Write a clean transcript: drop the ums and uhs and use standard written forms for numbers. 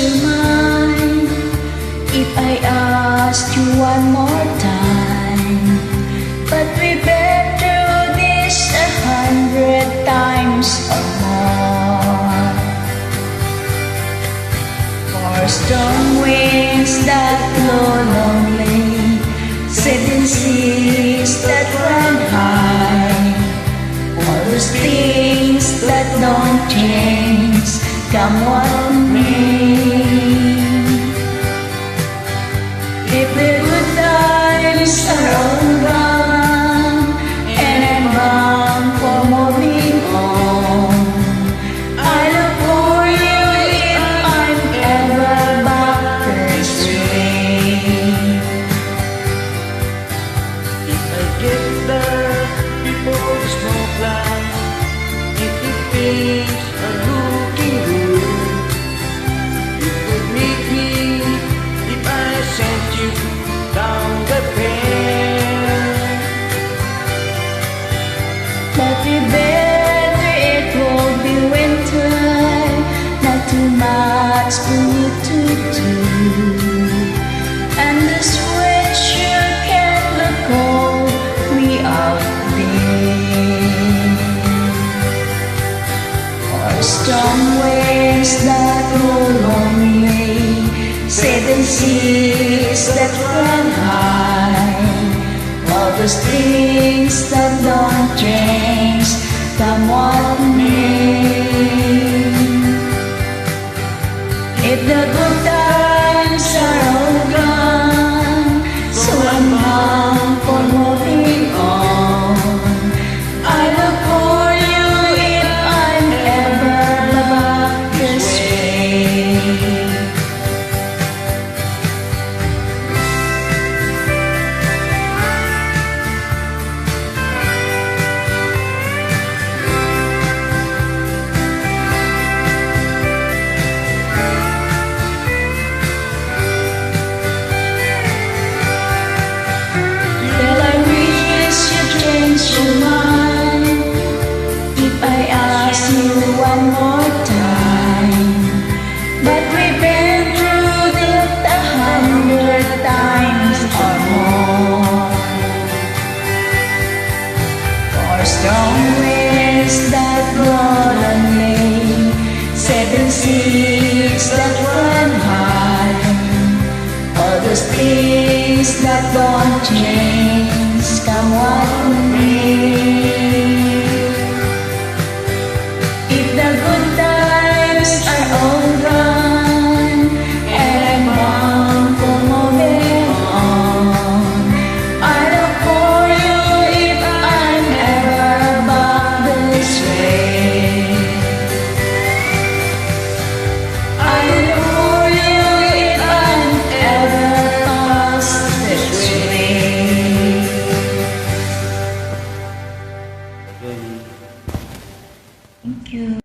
your mind if I ask you one more time. But we've been through this 100 times or more. For storm winds that blow lonely, seven seas that run high, all those things that don't change, come what may. If the good times are all gone and I'm bound for moving on, I look for you if I'm ever back this way. If I get there before the snow flies, if the things are looking good, you could meet me if I sent you down the path. But we better it will be winter, not too much for you to do, and the sweatshirt can look cold we out there. Or strong winds that roll lonely, seven seas that run high, all those things that don't change, come what may. If the good times are all gone, so I'm bound for moving on, I look for you if I'm ever back this way. Your mind if I ask you one more time. But we've been through this 100 times or more. For strong winds that blow lonely, seven seas that run high, all those things that don't change, come what may. If the good times are all gone and I'm bound for moving on, I look for you if I'm ever back this way. I look for you if I'm ever past this way. Thank you.